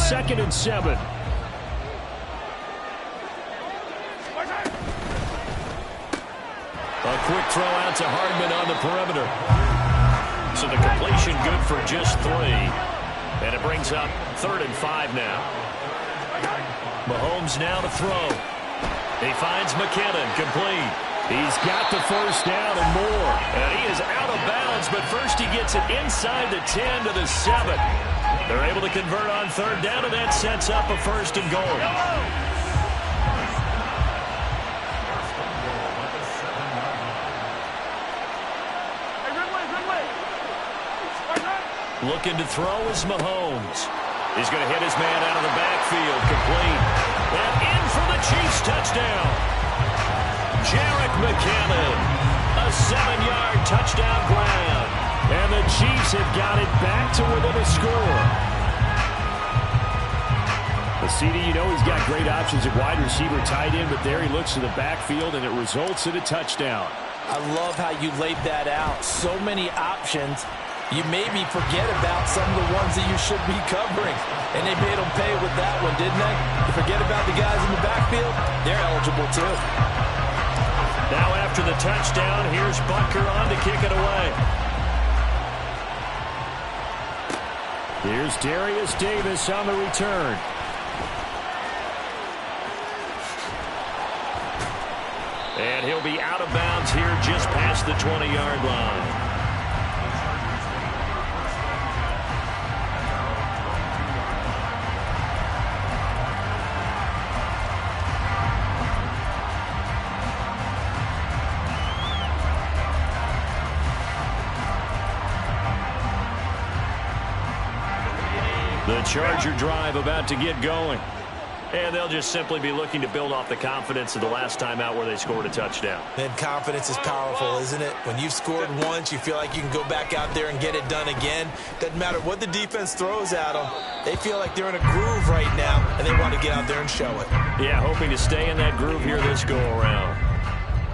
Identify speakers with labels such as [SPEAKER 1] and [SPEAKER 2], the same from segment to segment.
[SPEAKER 1] 2nd and 7. A quick throw out to Hardman on the perimeter. So the completion good for just 3. And it brings up 3rd and 5 now. Mahomes now to throw. He finds McKinnon, complete. He's got the first down and more. And he is out of bounds, but first he gets it inside the 10 to the 7. They're able to convert on 3rd down, and that sets up a 1st and goal. Looking to throw is Mahomes. He's going to hit his man out of the backfield, complete. And in for the Chiefs touchdown. Jarek McKinnon, a 7-yard touchdown grab. And the Chiefs have got it back to within a score. The CD, you know he's got great options at wide receiver, tight end, but there he looks to the backfield, and it results in a touchdown.
[SPEAKER 2] I love how you laid that out. So many options. You maybe forget about some of the ones that you should be covering. And they made them pay with that one, didn't they? You forget about the guys in the backfield, they're eligible too.
[SPEAKER 1] Now after the touchdown, here's Butker on to kick it away. Here's Darius Davis on the return. And he'll be out of bounds here just past the 20-yard line. The Charger drive about to get going. And they'll just simply be looking to build off the confidence of the last time out where they scored a touchdown.
[SPEAKER 2] And confidence is powerful, isn't it? When you've scored once, you feel like you can go back out there and get it done again. Doesn't matter what the defense throws at them. They feel like they're in a groove right now, and they want to get out there and show it.
[SPEAKER 1] Yeah, hoping to stay in that groove here this go-around.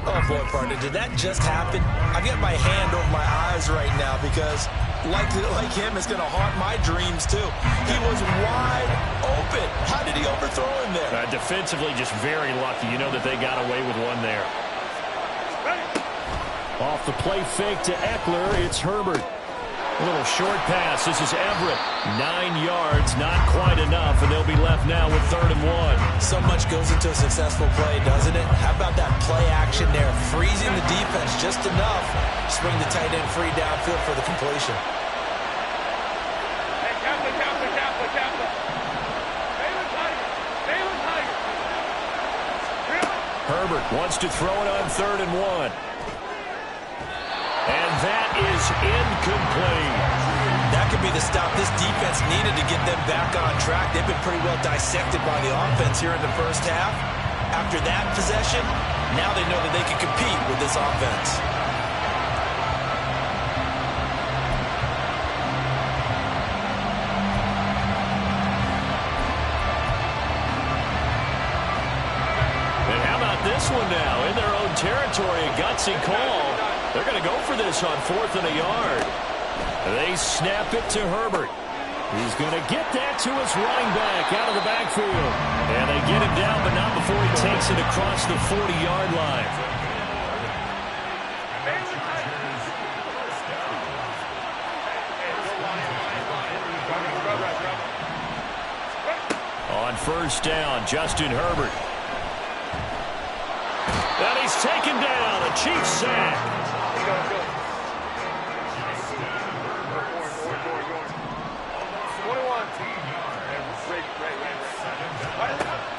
[SPEAKER 2] Oh, boy, partner, did that just happen? I've got my hand over my eyes right now because, like him, it's going to haunt my dreams, too. He was wide open. How did he overthrow him there?
[SPEAKER 1] Defensively, just very lucky. You know that they got away with one there. Off the play fake to Eckler, it's Herbert. A little short pass. This is Everett. 9 yards, not quite enough, and they'll be left now with 3rd and 1.
[SPEAKER 2] So much goes into a successful play, doesn't it? How about that play action there? Freezing the defense just enough. Swing the tight end free downfield for the completion.
[SPEAKER 1] Herbert wants to throw it on 3rd and 1. And that is incomplete.
[SPEAKER 2] That could be the stop this defense needed to get them back on track. They've been pretty well dissected by the offense here in the first half. After that possession, now they know that they can compete with this offense.
[SPEAKER 1] And how about this one now? In their own territory, a gutsy call. They're going to go for this on 4th and a yard. They snap it to Herbert. He's going to get that to his running back out of the backfield. And they get him down, but not before he takes it across the 40-yard line. On 1st down, Justin Herbert. And he's taken down. A Chiefs sack.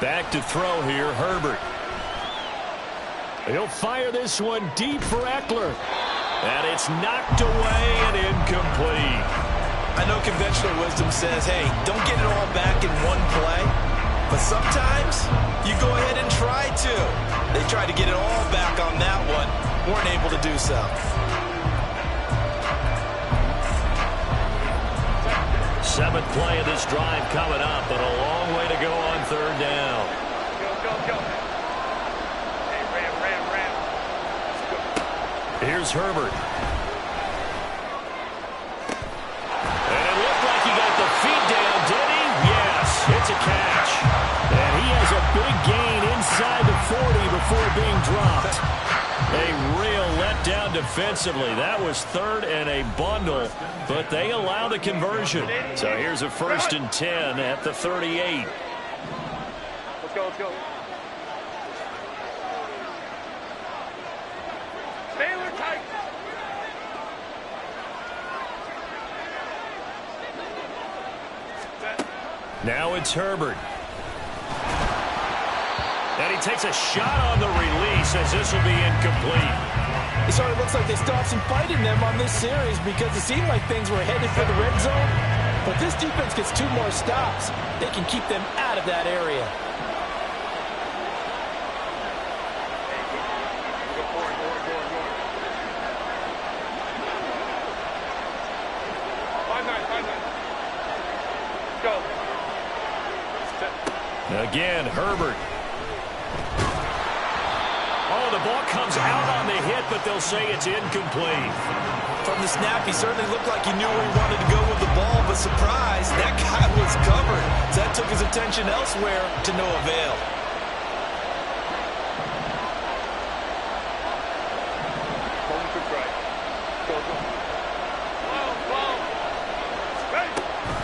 [SPEAKER 1] Back to throw here, Herbert. He'll fire this one deep for Eckler. And it's knocked away and incomplete.
[SPEAKER 2] I know conventional wisdom says, hey, don't get it all back in one play. But sometimes you go ahead and try to. They tried to get it all back on that one. Weren't able to do so.
[SPEAKER 1] Seventh play of this drive coming up, but a long way to go on 3rd down. Go. Hey, ram. Here's Herbert. And it looked like he got the feet down, did he? Yes. defensively. That was third and a bundle, but they allow the conversion. So here's a 1st and 10 at the 38.
[SPEAKER 3] Let's go, let's go. Baylor tight.
[SPEAKER 1] Now it's Herbert. And he takes a shot on the release as this will be incomplete.
[SPEAKER 2] It sort of looks like they still have some fight in them on this series because it seemed like things were headed for the red zone. But this defense gets 2 more stops. They can keep them out of that area.
[SPEAKER 1] Again, Herbert. Oh, the ball comes out on the hit, but they'll say it's incomplete.
[SPEAKER 2] From the snap, he certainly looked like he knew where he wanted to go with the ball, but surprise, that guy was covered. So that took his attention elsewhere to no avail.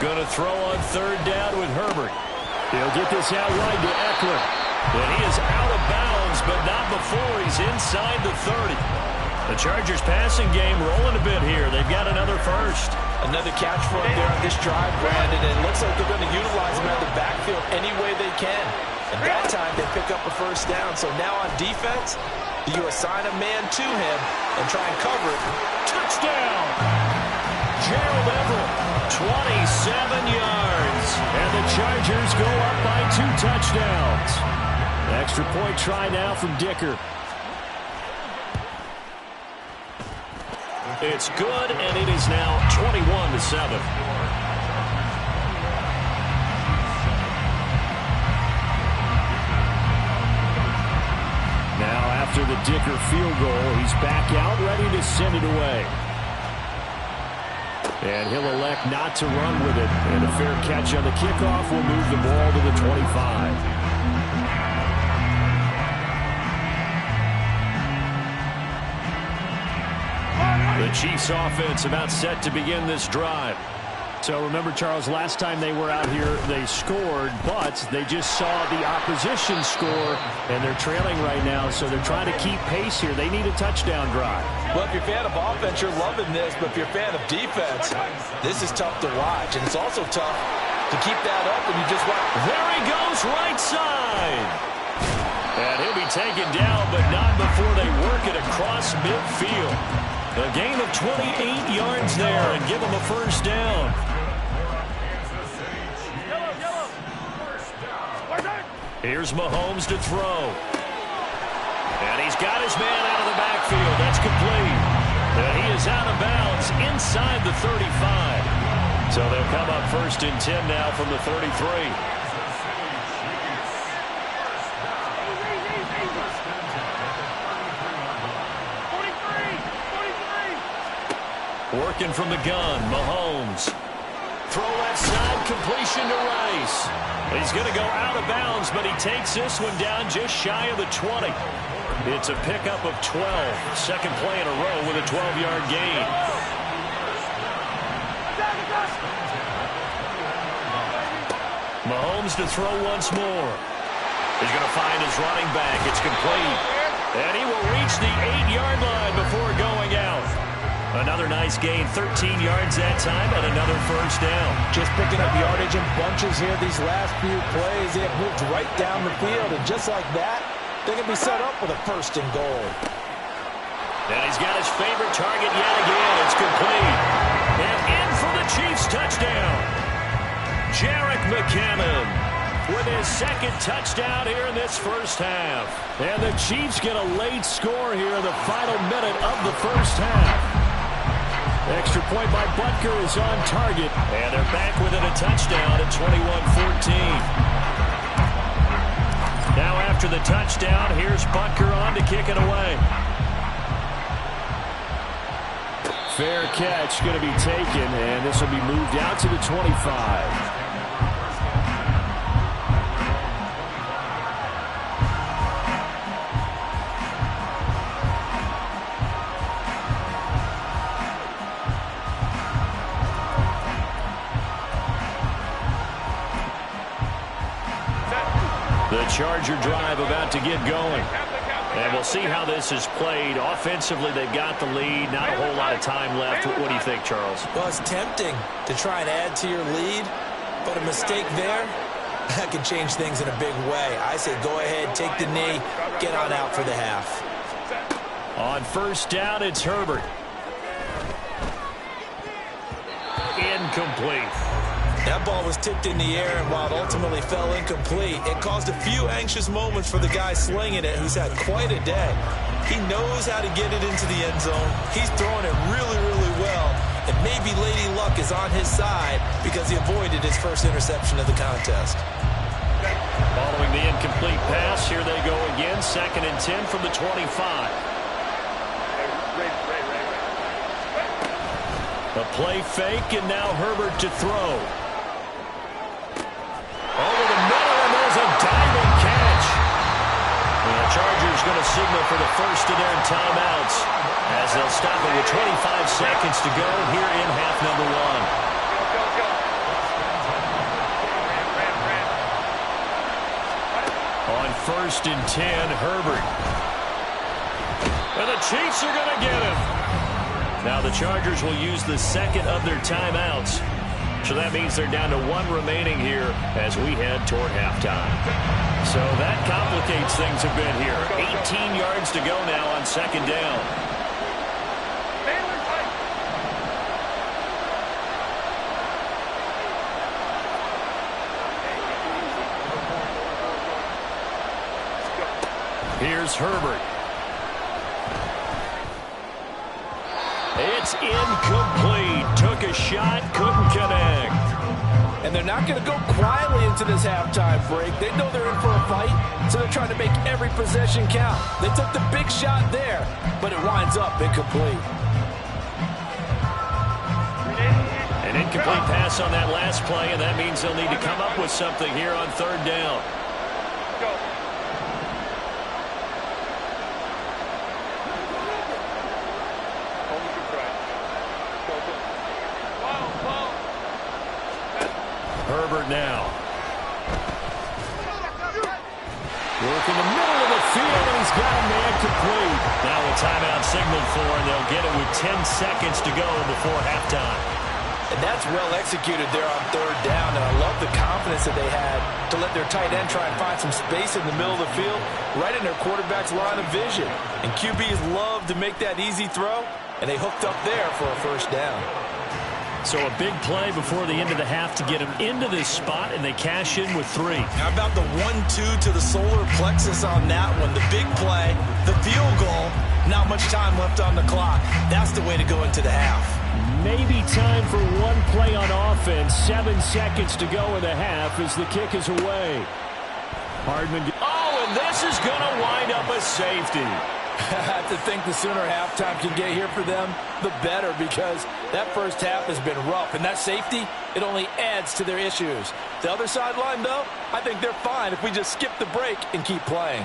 [SPEAKER 1] Going to throw on 3rd down with Herbert. He'll get this out wide to Eckler. And he is out of bounds, but not before he's inside the 30. The Chargers passing game rolling a bit here. They've got another first.
[SPEAKER 2] Another catch for him there on this drive, Brandon, and it looks like they're going to utilize him out of the backfield any way they can. And that time they pick up a 1st down. So now on defense, do you assign a man to him and try and cover it?
[SPEAKER 1] Touchdown! Gerald Everett, 27 yards. And the Chargers go up by 2 touchdowns. Extra point try now from Dicker. It's good, and it is now 21-7. Now after the Dicker field goal, he's back out, ready to send it away. And he'll elect not to run with it. And a fair catch on the kickoff will move the ball to the 25. The Chiefs offense about set to begin this drive. So remember, Charles, last time they were out here, they scored, but they just saw the opposition score, and they're trailing right now, so they're trying to keep pace here. They need a touchdown drive.
[SPEAKER 2] Well, if you're a fan of offense, you're loving this, but if you're a fan of defense, this is tough to watch, and it's also tough to keep that up, and you just watch.
[SPEAKER 1] There he goes, right side. And he'll be taken down, but not before they work it across midfield. A gain of 28 yards there and give him a 1st down. Here's Mahomes to throw. And he's got his man out of the backfield. That's complete. And he is out of bounds inside the 35. So they'll come up 1st and 10 now from the 33. Working from the gun, Mahomes. Throw left side, completion to Rice. He's going to go out of bounds, but he takes this one down just shy of the 20. It's a pickup of 12. Second play in a row with a 12-yard gain. Mahomes to throw once more. He's going to find his running back. It's complete. And he will reach the 8-yard line before going out. Another nice gain, 13 yards that time, and another 1st down.
[SPEAKER 2] Just picking up yardage in bunches here these last few plays. They have moved right down the field, and just like that, they're going to be set up with a 1st and goal.
[SPEAKER 1] And he's got his favorite target yet again. It's complete. And in for the Chiefs touchdown. Jerick McKinnon with his 2nd touchdown here in this 1st half. And the Chiefs get a late score here in the final minute of the 1st half. Extra point by Butker is on target. And they're back within a touchdown at 21-14. Now after the touchdown, here's Butker on to kick it away. Fair catch going to be taken, and this will be moved out to the 25. The Charger drive about to get going. And we'll see how this is played. Offensively, they've got the lead. Not a whole lot of time left. What do you think, Charles?
[SPEAKER 2] Well, it's tempting to try and add to your lead, but a mistake there, that can change things in a big way. I say go ahead, take the knee, get on out for the half.
[SPEAKER 1] On first down, it's Herbert. Incomplete.
[SPEAKER 2] That ball was tipped in the air, and while it ultimately fell incomplete, it caused a few anxious moments for the guy slinging it, who's had quite a day. He knows how to get it into the end zone. He's throwing it really, really well, and maybe Lady Luck is on his side because he avoided his first interception of the contest.
[SPEAKER 1] Following the incomplete pass, here they go again. 2nd and 10 from the 25. A play fake, and now Herbert to throw. Over the middle, and there's a diving catch. And the Chargers going to signal for the first of their timeouts as they'll stop it with 25 seconds to go here in half number 1. On 1st and 10, Herbert. And the Chiefs are going to get him. Now the Chargers will use the second of their timeouts. So that means they're down to 1 remaining here as we head toward halftime. So that complicates things a bit here. 18 yards to go now on 2nd down. Here's Herbert. It's incomplete. Took a shot, couldn't connect.
[SPEAKER 2] And they're not going to go quietly into this halftime break. They know they're in for a fight, so they're trying to make every possession count. They took the big shot there, but it winds up incomplete.
[SPEAKER 1] An incomplete pass on that last play, and that means they'll need to come up with something here on 3rd down. Herbert now. Working the middle of the field, and he's got a man complete. Now a timeout signaled for, and they'll get it with 10 seconds to go before halftime.
[SPEAKER 2] And that's well executed there on 3rd down, and I love the confidence that they had to let their tight end try and find some space in the middle of the field, right in their quarterback's line of vision. And QBs love to make that easy throw, and they hooked up there for a first down.
[SPEAKER 1] So a big play before the end of the half to get them into this spot, and they cash in with 3.
[SPEAKER 2] How about the 1-2 to the solar plexus on that one? The big play, the field goal, not much time left on the clock. That's the way to go into the half.
[SPEAKER 1] Maybe time for one play on offense. 7 seconds to go in the half as the kick is away. Hardman. Oh, and this is going to wind up a safety.
[SPEAKER 2] I have to think the sooner halftime can get here for them, the better, because that first half has been rough. And that safety, it only adds to their issues. The other sideline, though, I think they're fine if we just skip the break and keep playing.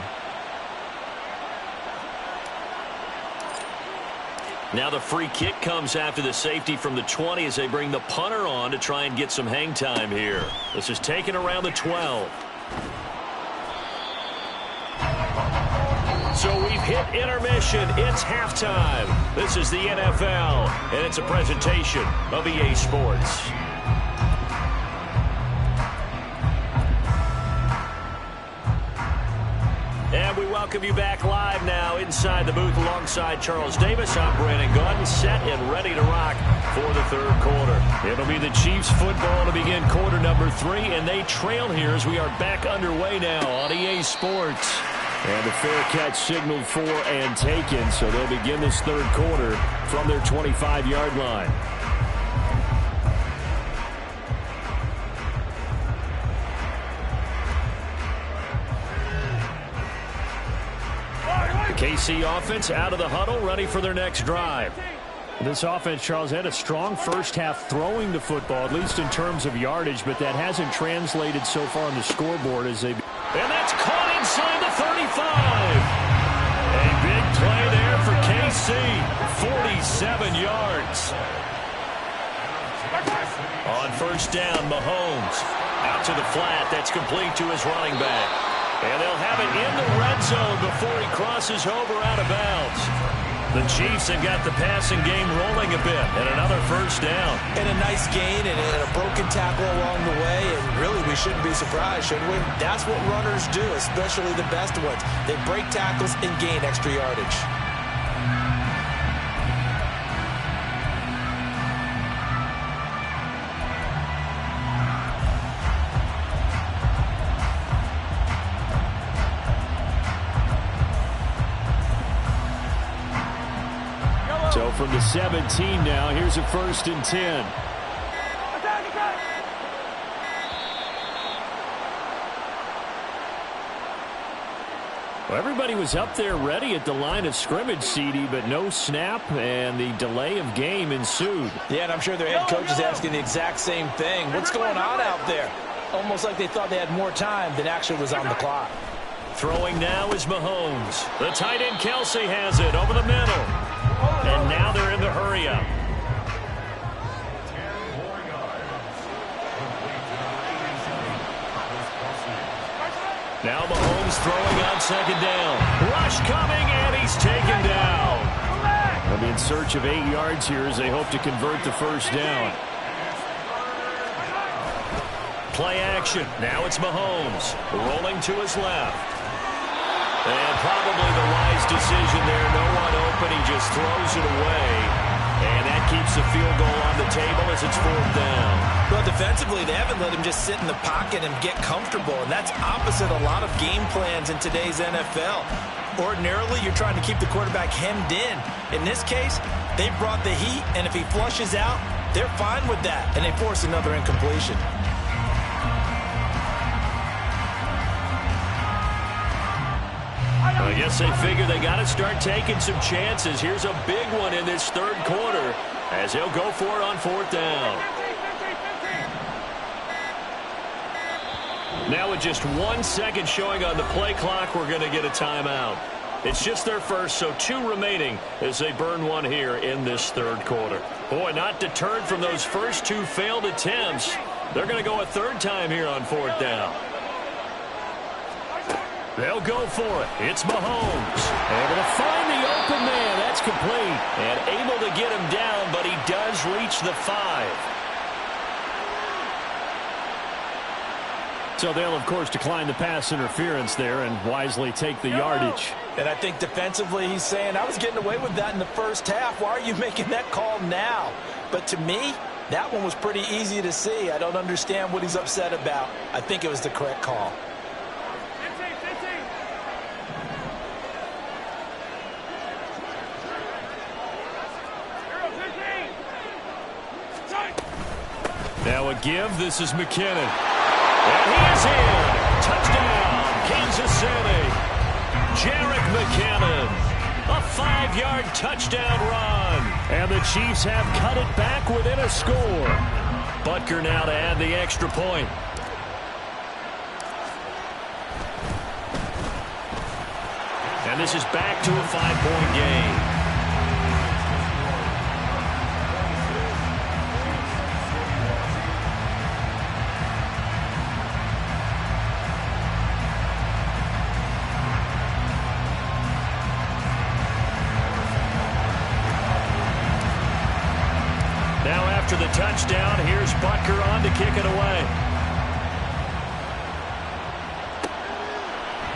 [SPEAKER 1] Now the free kick comes after the safety from the 20 as they bring the punter on to try and get some hang time here. This is taken around the 12. So we've hit intermission. It's halftime. This is the NFL, and it's a presentation of EA Sports. And we welcome you back live now inside the booth alongside Charles Davis. I'm Brandon Gaudin, set and ready to rock for the 3rd quarter. It'll be the Chiefs football to begin quarter number 3, and they trail here as we are back underway now on EA Sports. And the fair catch signaled for and taken, so they'll begin this 3rd quarter from their 25-yard line. The KC offense out of the huddle, ready for their next drive. This offense, Charles, had a strong first half throwing the football, at least in terms of yardage, but that hasn't translated so far on the scoreboard as they... And that's caught inside the 35. A big play there for KC. 47 yards. On first down, Mahomes out to the flat. That's complete to his running back. And they'll have it in the red zone before he crosses over out of bounds. The Chiefs have got the passing game rolling a bit, and another first down.
[SPEAKER 2] And a nice gain and a broken tackle along the way, and really we shouldn't be surprised, should we? That's what runners do, especially the best ones. They break tackles and gain extra yardage.
[SPEAKER 1] So from the 17 now, here's a 1st and 10. Well, everybody was up there ready at the line of scrimmage, CD, but no snap, and the delay of game ensued.
[SPEAKER 2] Yeah, and I'm sure their head coach is asking the exact same thing. What's going on out there? Almost like they thought they had more time than actually was on the clock.
[SPEAKER 1] Throwing now is Mahomes. The tight end Kelsey has it over the middle. And now they're in the hurry-up. Now Mahomes throwing on 2nd down. Rush coming, and he's taken down. They'll be in search of 8 yards here as they hope to convert the first down. Play action. Now it's Mahomes rolling to his left. And probably the wise decision there. No one open. He just throws it away. And that keeps the field goal on the table as it's 4th down.
[SPEAKER 2] Well, defensively, they haven't let him just sit in the pocket and get comfortable. And that's opposite a lot of game plans in today's NFL. Ordinarily, you're trying to keep the quarterback hemmed in. In this case, they brought the heat. And if he flushes out, they're fine with that. And they force another incompletion.
[SPEAKER 1] I guess they figure they got to start taking some chances. Here's a big one in this 3rd quarter as he'll go for it on 4th down. Now with just 1 second showing on the play clock, we're going to get a timeout. It's just their first, so 2 remaining as they burn one here in this 3rd quarter. Boy, not deterred from those first 2 failed attempts. They're going to go a 3rd time here on 4th down. They'll go for it. It's Mahomes. Able to find the open man. That's complete. And able to get him down, but he does reach the 5. So they'll, of course, decline the pass interference there and wisely take the yardage.
[SPEAKER 2] And I think defensively he's saying, I was getting away with that in the first half. Why are you making that call now? But to me, that one was pretty easy to see. I don't understand what he's upset about. I think it was the correct call.
[SPEAKER 1] Now a give. This is McKinnon. And he is in. Touchdown, Kansas City. Jerick McKinnon. A 5-yard touchdown run. And the Chiefs have cut it back within a score. Butker now to add the extra point. And this is back to a 5-point game. After the touchdown, here's Butker on to kick it away.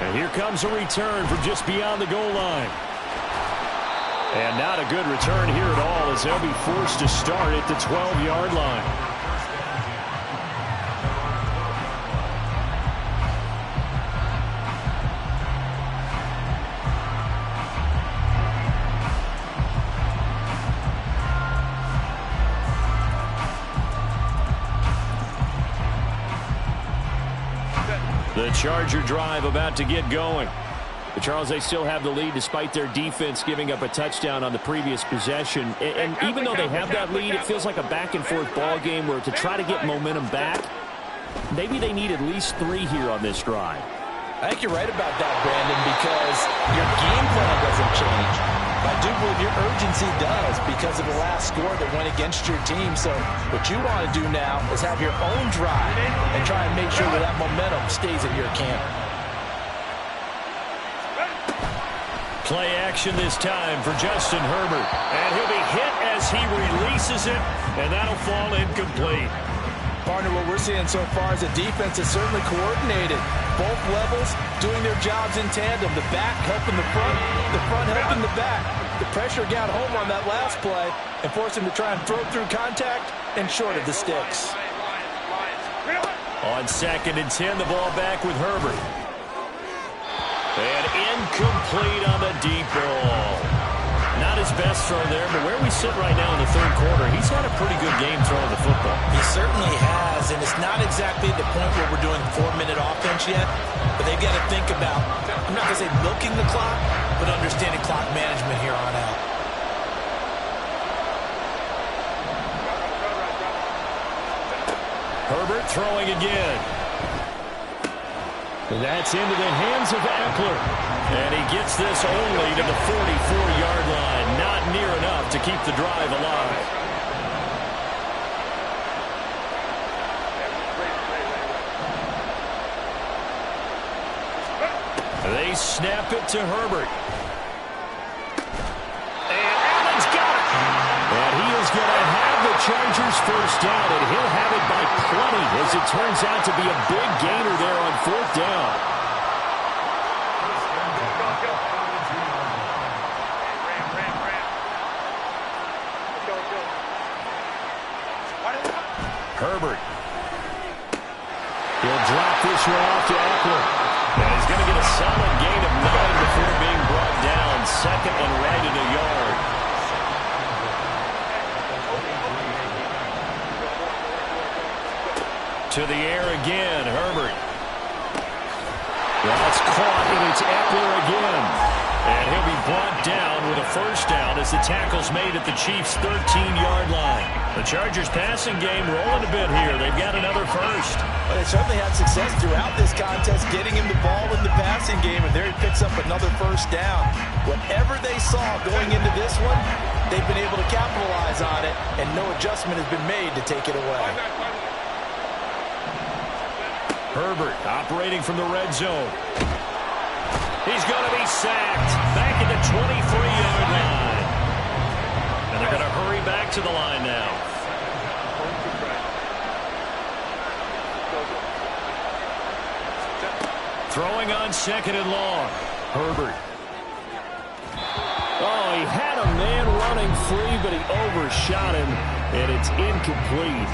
[SPEAKER 1] And here comes a return from just beyond the goal line. And not a good return here at all as they'll be forced to start at the 12-yard line. The Charger drive about to get going. But Charles, they still have the lead despite their defense giving up a touchdown on the previous possession. And even though they have that lead, it feels like a back-and-forth ball game where to try to get momentum back, maybe they need at least 3 here on this drive.
[SPEAKER 2] I think you're right about that, Brandon, because your game plan doesn't change. I do believe your urgency does because of the last score that went against your team. So what you want to do now is have your own drive and try and make sure that momentum stays in your camp.
[SPEAKER 1] Play action this time for Justin Herbert. And he'll be hit as he releases it, and that'll fall incomplete.
[SPEAKER 2] Partner, what we're seeing so far is the defense is certainly coordinated. Both levels doing their jobs in tandem. The back helping the front helping the back. The pressure got home on that last play and forced him to try and throw through contact and short of the sticks.
[SPEAKER 1] On 2nd and 10, the ball back with Herbert. And incomplete on the deep ball. Not his best throw there, but where we sit right now in the 3rd quarter, he's had a pretty good game throwing the football.
[SPEAKER 2] He certainly has, and it's not exactly the point where we're doing 4-minute offense yet, but they've got to think about, I'm not going to say milking the clock, but understanding clock management here on out.
[SPEAKER 1] Herbert throwing again. That's into the hands of Eckler. And he gets this only to the 44-yard line. Not near enough to keep the drive alive. They snap it to Herbert. And Allen's got it. And he is going to have the Chargers first down, and he'll have it by plenty as it turns out to be a big gainer there on 4th down. Herbert. He'll drop this one off to Eckler. And he's going to get a solid gain of 9 before being brought down. 2nd and right at a yard. To the air again, Herbert. That's caught, and it's Eckler again. And he'll be brought down with a first down as the tackle's made at the Chiefs' 13-yard line. The Chargers' passing game rolling a bit here. They've got another first.
[SPEAKER 2] Well, they certainly had success throughout this contest, getting him the ball in the passing game, and there he picks up another first down. Whatever they saw going into this one, they've been able to capitalize on it, and no adjustment has been made to take it away.
[SPEAKER 1] Herbert operating from the red zone. He's going to be sacked back at the 23-yard line. And they're going to hurry back to the line now. Throwing on 2nd and long. Herbert. Oh, he had a man running free, but he overshot him, and it's incomplete.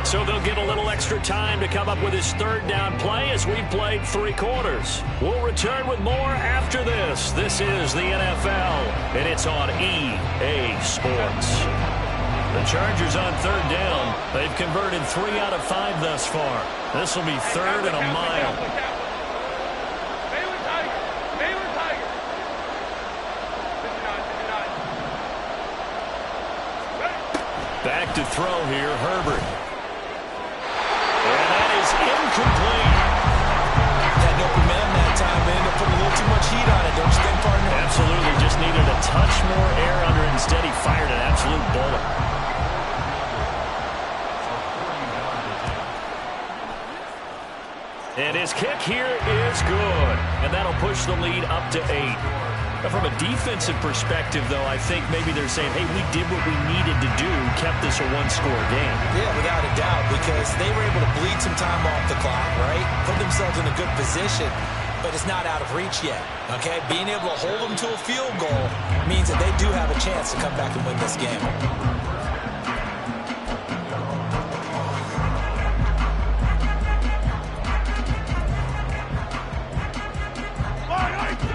[SPEAKER 1] So they'll get a little extra time to come up with his 3rd down play as we've played 3 quarters. We'll return with more after this. This is the NFL, and it's on EA Sports. The Chargers on 3rd down. They've converted 3 out of 5 thus far. This will be 3rd and a mile. Back to throw here, Herbert. And that is incomplete.
[SPEAKER 2] Had no momentum that time, but ended up putting a little too much heat on it, don't you think, partner?
[SPEAKER 1] Absolutely. Just needed a touch more air under it. Instead, he fired an absolute bullet. And his kick here is good. And that'll push the lead up to 8. From a defensive perspective, though, I think maybe they're saying, hey, we did what we needed to do, kept this a 1-score game.
[SPEAKER 2] Yeah, without a doubt, because they were able to bleed some time off the clock, right? Put themselves in a good position, but it's not out of reach yet, okay? Being able to hold them to a field goal means that they do have a chance to come back and win this game.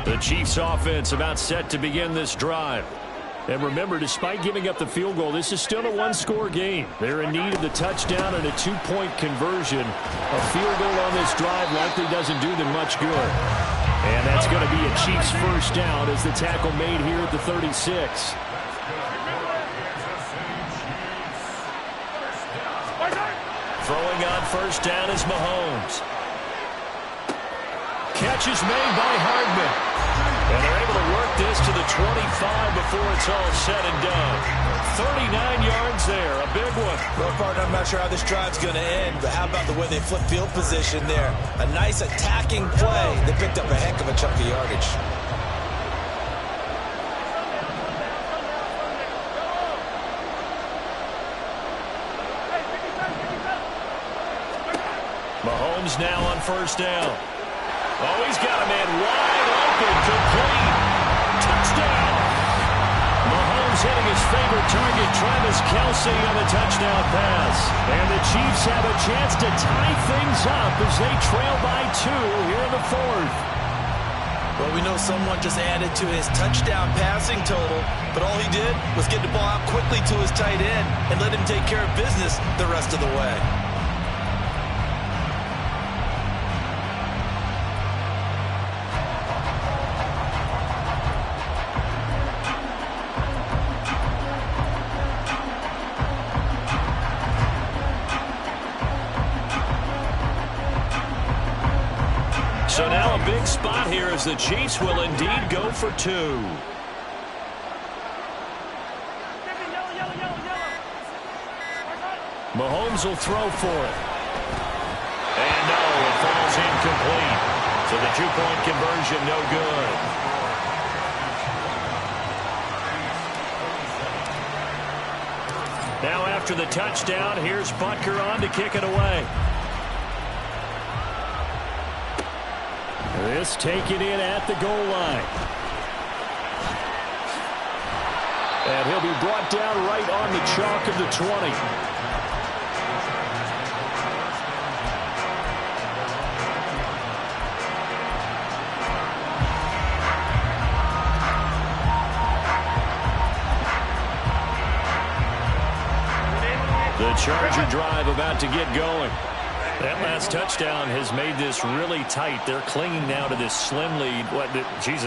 [SPEAKER 1] The Chiefs offense about set to begin this drive. And remember, despite giving up the field goal, this is still a 1-score game. They're in need of the touchdown and a 2-point conversion. A field goal on this drive likely doesn't do them much good. And that's going to be a Chiefs first down as the tackle made here at the 36. Throwing on first down is Mahomes. Catch is made by Hardman. And they're able to work this to the 25 before it's all said and done. 39 yards there, a big one.
[SPEAKER 2] Well, partner, I'm not sure how this drive's going to end, but how about the way they flip field position there? A nice attacking play. They picked up a heck of a chunk of yardage.
[SPEAKER 1] Mahomes now on first down. Oh, he's got a man wide open, complete. Touchdown. Mahomes hitting his favorite target, Travis Kelce, on the touchdown pass. And the Chiefs have a chance to tie things up as they trail by 2 here in the 4th.
[SPEAKER 2] Well, we know someone just added to his touchdown passing total, but all he did was get the ball out quickly to his tight end and let him take care of business the rest of the way.
[SPEAKER 1] So now a big spot here as the Chiefs will indeed go for 2. Mahomes will throw for it. And no, it falls incomplete. So the 2-point conversion no good. Now after the touchdown, here's Butker on to kick it away. This taken in at the goal line. And he'll be brought down right on the chalk of the 20. The Charger drive about to get going. That last touchdown has made this really tight. They're clinging now to this slim lead.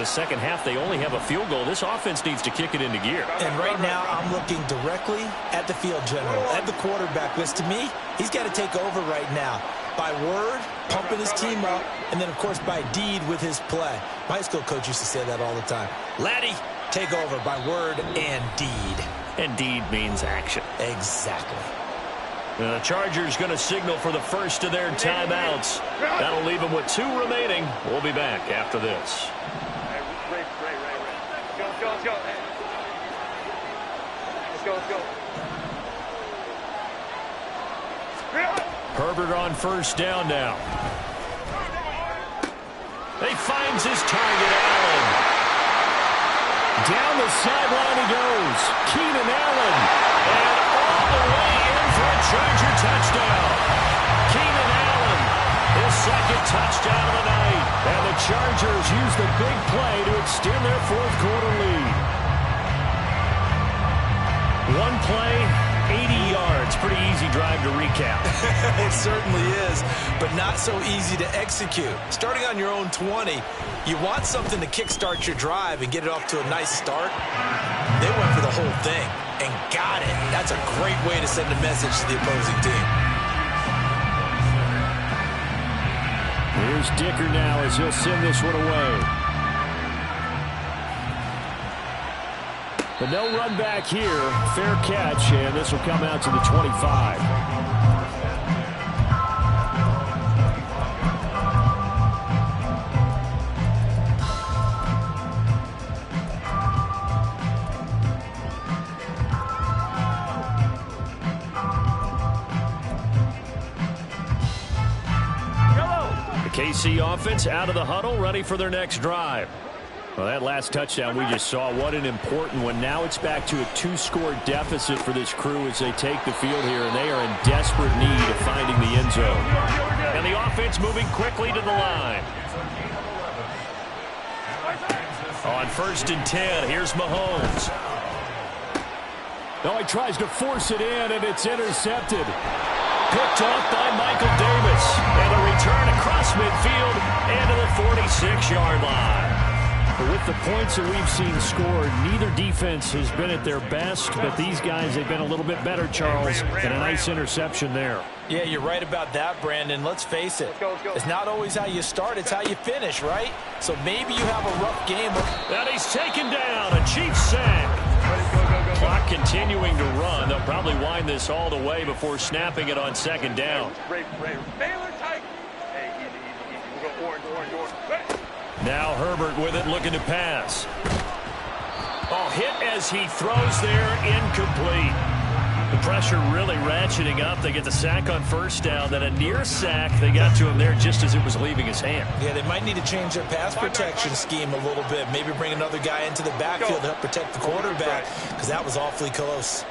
[SPEAKER 1] Second half, they only have a field goal. This offense needs to kick it into gear.
[SPEAKER 2] And right now, I'm looking directly at the field general, at the quarterback, because to me, he's got to take over right now. By word, pumping his team up, and then, of course, by deed with his play. My high school coach used to say that all the time. Laddie, take over by word and deed.
[SPEAKER 1] And deed means action.
[SPEAKER 2] Exactly.
[SPEAKER 1] The Chargers going to signal for the first of their timeouts. That'll leave them with 2 remaining. We'll be back after this.
[SPEAKER 3] Let's go.
[SPEAKER 1] Herbert on first down now. He finds his target, Allen. Down the sideline he goes. Keenan Allen. And all the way in for a Charger touchdown. Keenan Allen, his second touchdown of the night. And the Chargers use the big play to extend their 4th quarter lead. One play, 80 yards. Pretty easy drive to recap.
[SPEAKER 2] It certainly is, but not so easy to execute. Starting on your own 20, you want something to kickstart your drive and get it off to a nice start. They went for the whole thing and got it. That's a great way to send a message to the opposing team.
[SPEAKER 1] Here's Dicker now as he'll send this one away. But no run back here. Fair catch, and this will come out to the 25. KC offense out of the huddle, ready for their next drive. Well, that last touchdown we just saw, what an important one. Now it's back to a 2-score deficit for this crew as they take the field here, and they are in desperate need of finding the end zone. And the offense moving quickly to the line. On 1st and 10, here's Mahomes. No, he tries to force it in, and it's intercepted. Picked off by Michael Davis. And a return across midfield and to the 46-yard line. But with the points that we've seen scored, neither defense has been at their best, but these guys, they've been a little bit better, Charles, and a nice interception there.
[SPEAKER 2] Yeah, you're right about that, Brandon. Let's face it. It's not always how you start, it's how you finish, right? So maybe you have a rough game.
[SPEAKER 1] And he's taken down, a Chiefs sack. Clock continuing to run. They'll probably wind this all the way before snapping it on 2nd down. Now Herbert with it, looking to pass. Oh, hit as he throws there, incomplete. The pressure really ratcheting up. They get the sack on first down, then a near sack. They got to him there just as it was leaving his hand.
[SPEAKER 2] Yeah, they might need to change their pass protection scheme a little bit. Maybe bring another guy into the backfield to help protect the quarterback, because that was awfully close.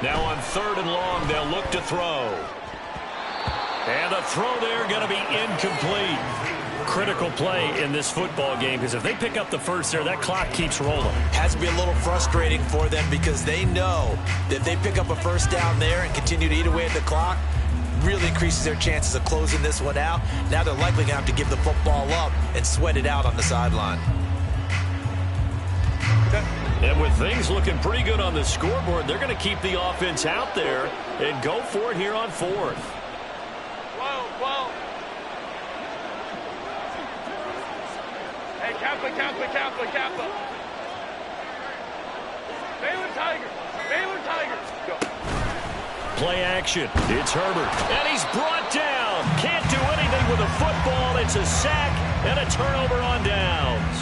[SPEAKER 1] Now on 3rd and long, they'll look to throw. And the throw there going to be incomplete. Critical play in this football game, because if they pick up the first there, that clock keeps rolling.
[SPEAKER 2] Has to be a little frustrating for them, because they know that if they pick up a first down there and continue to eat away at the clock, really increases their chances of closing this one out. Now they're likely going to have to give the football up and sweat it out on the sideline.
[SPEAKER 1] And with things looking pretty good on the scoreboard, they're going to keep the offense out there and go for it here on 4th.
[SPEAKER 3] Whoa. Hey, Kappa. Baylor Tigers. Go.
[SPEAKER 1] Play action. It's Herbert. And he's brought down. Can't do anything with a football. It's a sack and a turnover on downs.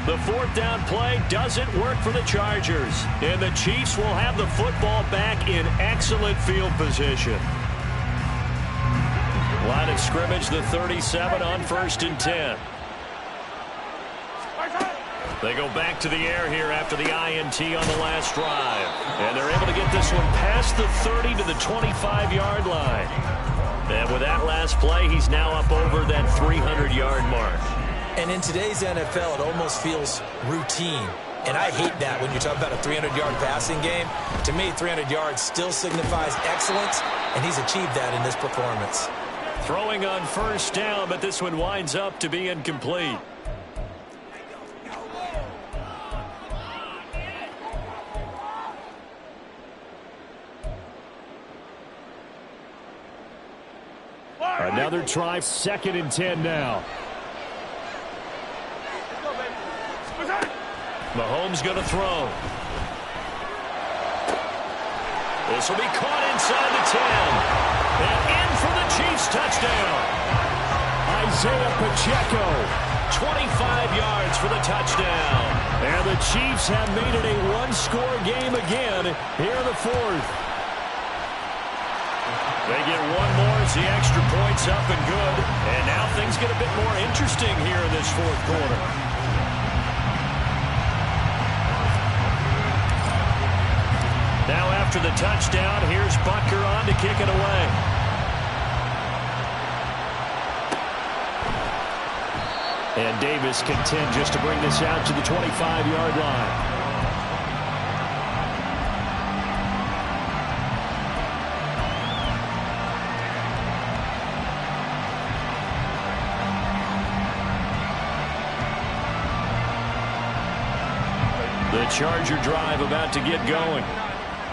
[SPEAKER 1] The 4th down play doesn't work for the Chargers. And the Chiefs will have the football back in excellent field position. Line of scrimmage, the 37 on 1st and 10. They go back to the air here after the INT on the last drive. And they're able to get this one past the 30 to the 25-yard line. And with that last play, he's now up over that 300-yard mark.
[SPEAKER 2] And in today's NFL, it almost feels routine. And I hate that when you talk about a 300-yard passing game. To me, 300 yards still signifies excellence, and he's achieved that in this performance.
[SPEAKER 1] Throwing on first down, but this one winds up to be incomplete. Another try, 2nd and 10 now. Mahomes going to throw. This will be caught inside the 10. And in for the Chiefs touchdown. Isaiah Pacheco, 25 yards for the touchdown. And the Chiefs have made it a one-score game again here in the 4th. They get one more as the extra point's up and good. And now things get a bit more interesting here in this 4th quarter. Now after the touchdown, here's Butker on to kick it away. And Davis content just to bring this out to the 25-yard line. The Charger drive about to get going.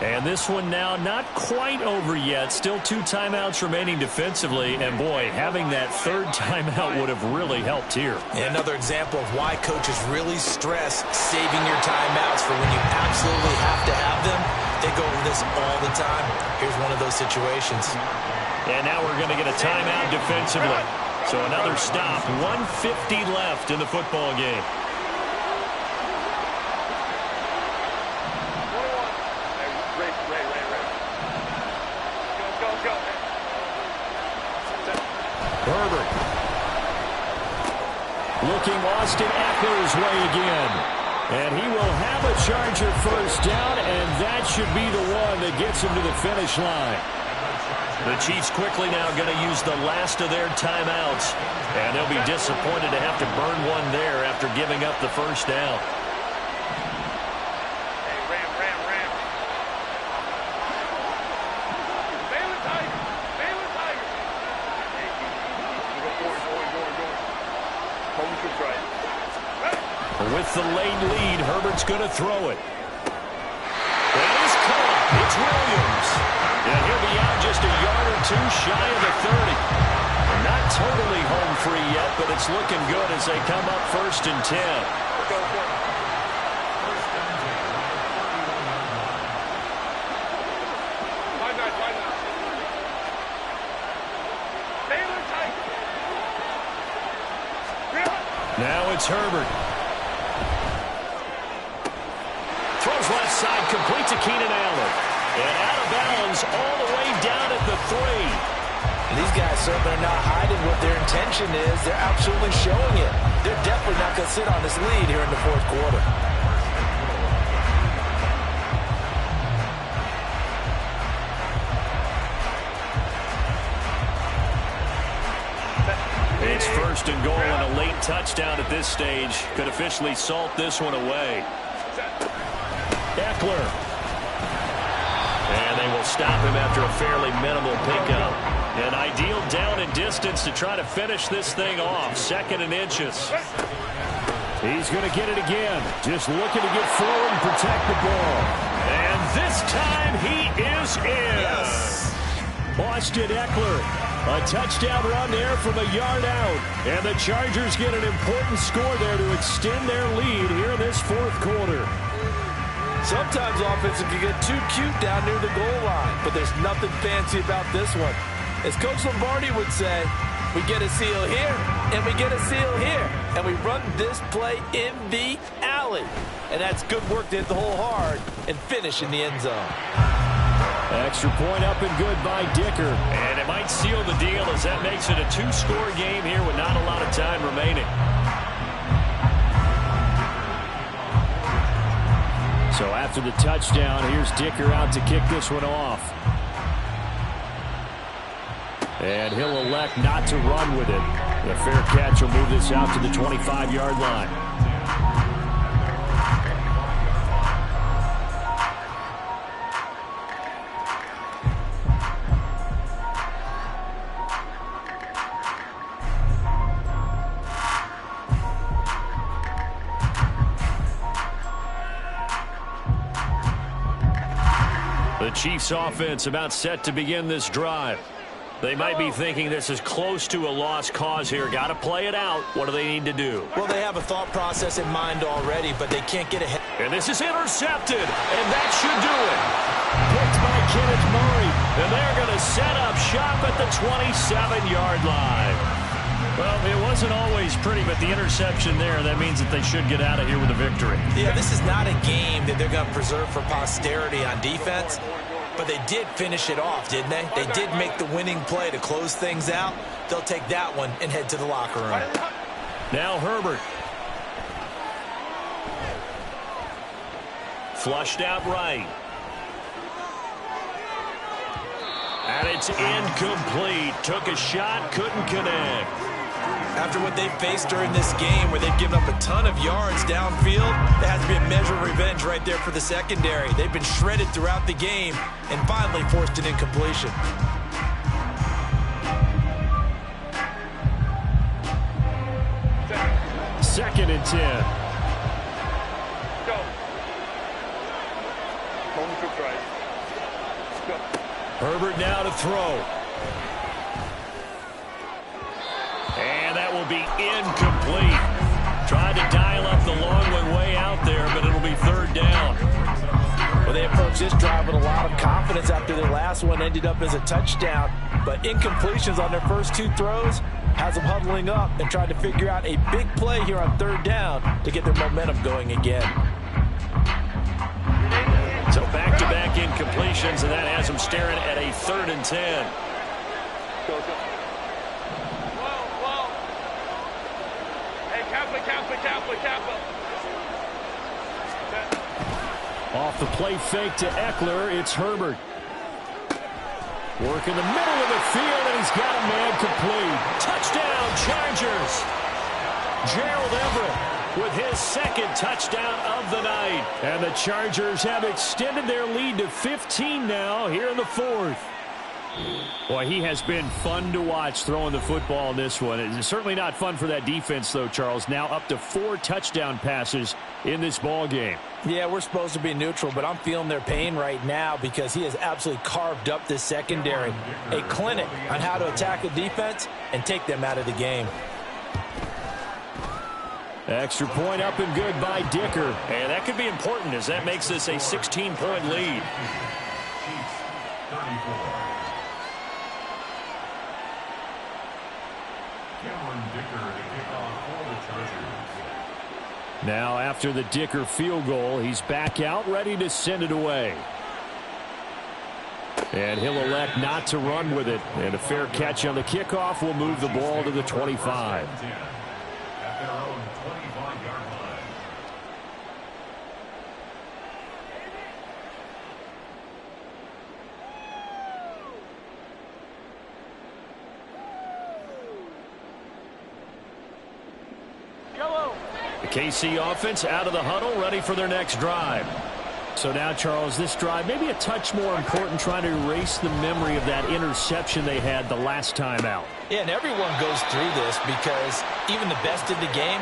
[SPEAKER 1] And this one now not quite over yet. Still 2 timeouts remaining defensively. And, boy, having that 3rd timeout would have really helped here.
[SPEAKER 2] And another example of why coaches really stress saving your timeouts for when you absolutely have to have them. They go over this all the time. Here's one of those situations.
[SPEAKER 1] And now we're going to get a timeout defensively. So another stop. 1:50 left in the football game. Herbert. Looking Austin Eckler's way again. And he will have a Charger first down, and that should be the one that gets him to the finish line. The Chiefs quickly now going to use the last of their timeouts. And they'll be disappointed to have to burn one there after giving up the first down. With the late lead, Herbert's going to throw it. That is caught. It's Williams. And he'll be out just a yard or 2 shy of the 30. Not totally home free yet, but it's looking good as they come up 1st and 10. Now it's Herbert. Throws left side, complete to Keenan Allen. And out of bounds all the way down at the 3.
[SPEAKER 2] These guys certainly are not hiding what their intention is. They're absolutely showing it. They're definitely not going to sit on this lead here in the fourth quarter.
[SPEAKER 1] It's first and goal and a late touchdown at this stage. Could officially salt this one away. Eckler. And they will stop him after a fairly minimal pickup. An ideal down and distance to try to finish this thing off. 2nd and inches. He's going to get it again. Just looking to get forward and protect the ball. And this time he is in. Yes. Austin Eckler. A touchdown run there from a yard out. And the Chargers get an important score there to extend their lead here in this fourth quarter.
[SPEAKER 2] Sometimes offense can get too cute down near the goal line, but there's nothing fancy about this one. As Coach Lombardi would say, we get a seal here, and we get a seal here, and we run this play in the alley. And that's good work to hit the hole hard and finish in the end zone.
[SPEAKER 1] Extra point up and good by Dicker. And it might seal the deal as that makes it a 2-score game here with not a lot of time remaining. So after the touchdown, here's Dicker out to kick this one off. And he'll elect not to run with it. The fair catch will move this out to the 25-yard line. The Chiefs offense about set to begin this drive. They might be thinking this is close to a lost cause here. Got to play it out. What do they need to do?
[SPEAKER 2] Well, they have a thought process in mind already, but they can't get ahead.
[SPEAKER 1] And this is intercepted, and that should do it. Picked by Kenneth Murray, and they're going to set up shop at the 27-yard line. Well, it wasn't always pretty, but the interception there, that means that they should get out of here with a victory.
[SPEAKER 2] Yeah, this is not a game that they're going to preserve for posterity on defense. But they did finish it off, didn't they? They did make the winning play to close things out. They'll take that one and head to the locker room.
[SPEAKER 1] Now Herbert. Flushed out right. And it's incomplete. Took a shot, couldn't connect.
[SPEAKER 2] After what they faced during this game where they've given up a ton of yards downfield, there has to be a measure of revenge right there for the secondary. They've been shredded throughout the game and finally forced an incompletion.
[SPEAKER 1] Second and 10.
[SPEAKER 3] Go. Moment to try. Go.
[SPEAKER 1] Herbert now to throw. And that will be incomplete. Tried to dial up the long one way out there, but it'll be third down.
[SPEAKER 2] Well, they approached this drive with a lot of confidence after their last one ended up as a touchdown. But incompletions on their first 2 throws has them huddling up and trying to figure out a big play here on third down to get their momentum going again.
[SPEAKER 1] So back-to-back incompletions, and that has them staring at a 3rd and 10.
[SPEAKER 3] Go, go. Kappa.
[SPEAKER 1] Off the play fake to Eckler, it's Herbert. Work in the middle of the field, and he's got a man complete. Touchdown, Chargers. Gerald Everett with his 2nd touchdown of the night. And the Chargers have extended their lead to 15 now here in the 4th. Boy, he has been fun to watch throwing the football in this one. It's certainly not fun for that defense, though, Charles. Now up to 4 touchdown passes in this ball game.
[SPEAKER 2] Yeah, we're supposed to be neutral, but I'm feeling their pain right now because he has absolutely carved up this secondary. A clinic on how to attack a defense and take them out of the game.
[SPEAKER 1] Extra point up and good by Dicker. And that could be important as that makes this a 16-point lead. Now after the Dicker field goal, he's back out ready to send it away. And he'll elect not to run with it. And a fair catch on the kickoff will move the ball to the 25. The KC offense out of the huddle, ready for their next drive. So now, Charles, this drive maybe a touch more important, trying to erase the memory of that interception they had the last time out.
[SPEAKER 2] Yeah, and everyone goes through this because even the best in the game,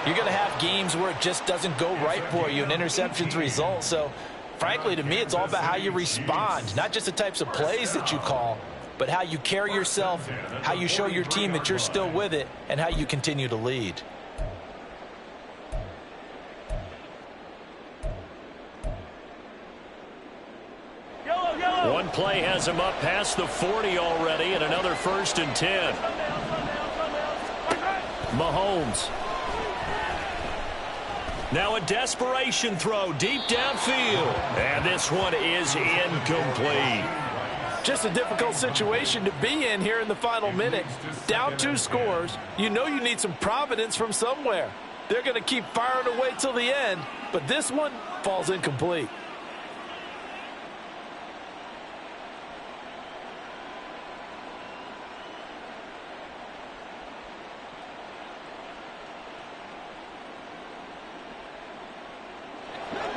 [SPEAKER 2] you're going to have games where it just doesn't go right for you, and interceptions result. So, frankly, to me, it's all about how you respond, not just the types of plays that you call, but how you carry yourself, how you show your team that you're still with it, and how you continue to lead.
[SPEAKER 1] One play has him up past the 40 already, and another 1st and 10. Mahomes. Now a desperation throw deep downfield. And this one is incomplete.
[SPEAKER 2] Just a difficult situation to be in here in the final minute. Down 2 scores. You know you need some providence from somewhere. They're going to keep firing away till the end, but this one falls incomplete.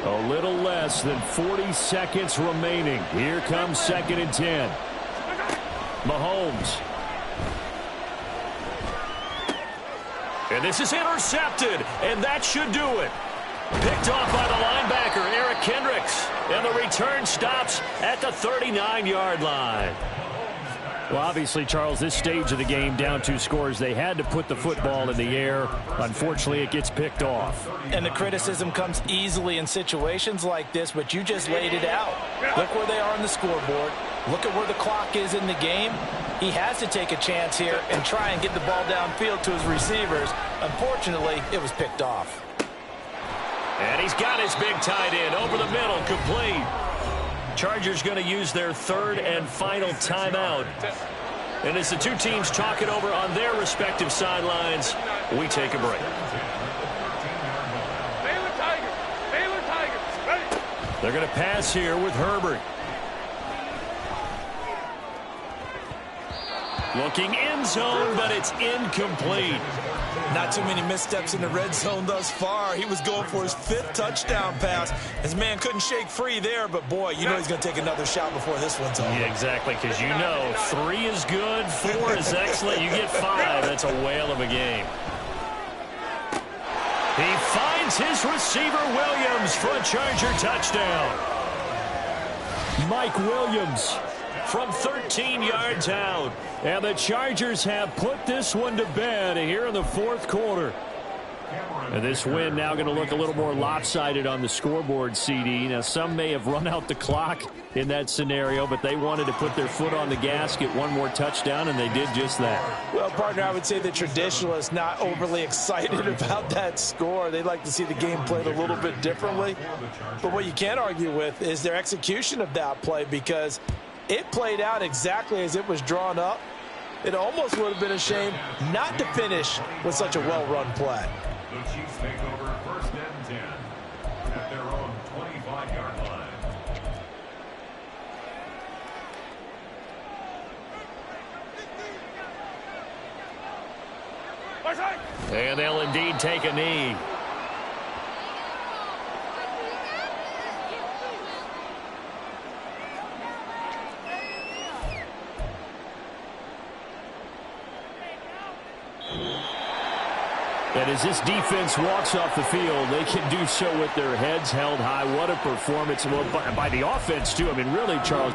[SPEAKER 1] A little less than 40 seconds remaining. Here comes 2nd and 10. Mahomes. And this is intercepted, and that should do it. Picked off by the linebacker, Eric Kendricks. And the return stops at the 39-yard line. Well, obviously, Charles, this stage of the game, down 2 scores, they had to put the football in the air. Unfortunately, it gets picked off.
[SPEAKER 2] And the criticism comes easily in situations like this, but you just laid it out. Look where they are on the scoreboard. Look at where the clock is in the game. He has to take a chance here and try and get the ball downfield to his receivers. Unfortunately, it was picked off.
[SPEAKER 1] And he's got his big tight end over the middle, complete. Chargers going to use their 3rd and final timeout. And as the 2 teams talk it over on their respective sidelines, we take a break.
[SPEAKER 3] Baylor Tigers, ready.
[SPEAKER 1] They're going to pass here with Herbert. Looking end zone, but it's incomplete.
[SPEAKER 2] Not too many missteps in the red zone thus far. He was going for his 5th touchdown pass. His man couldn't shake free there, but boy, you know he's going to take another shot before this one's over.
[SPEAKER 1] Yeah, exactly, because you know 3 is good, 4 is excellent. You get 5, that's a whale of a game. He finds his receiver, Williams, for a Charger touchdown. Mike Williams from 13 yards out. And the Chargers have put this one to bed here in the 4th quarter. And this win now going to look a little more lopsided on the scoreboard, CD. Now, some may have run out the clock in that scenario, but they wanted to put their foot on the gas, get one more touchdown, and they did just that.
[SPEAKER 2] Well, partner, I would say the traditionalists not overly excited about that score. They'd like to see the game played a little bit differently. But what you can't argue with is their execution of that play, because it played out exactly as it was drawn up. It almost would have been a shame not to finish with such a well-run play.
[SPEAKER 4] The Chiefs take over 1st and 10 at their own 25-yard line.
[SPEAKER 1] And they'll indeed take a knee. And as this defense walks off the field, they can do so with their heads held high. What a performance by the offense, too. I mean, really, Charles.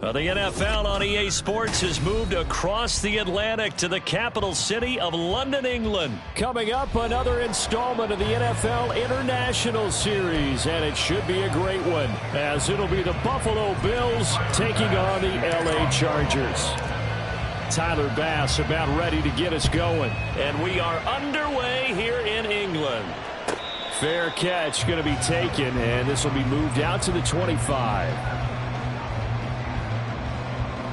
[SPEAKER 1] The NFL on EA Sports has moved across the Atlantic to the capital city of London, England. Coming up, another installment of the NFL International Series, and it should be a great one, as it'll be the Buffalo Bills taking on the LA Chargers. Tyler Bass about ready to get us going, and we are underway here in England. Fair catch going to be taken, and this will be moved out to the 25.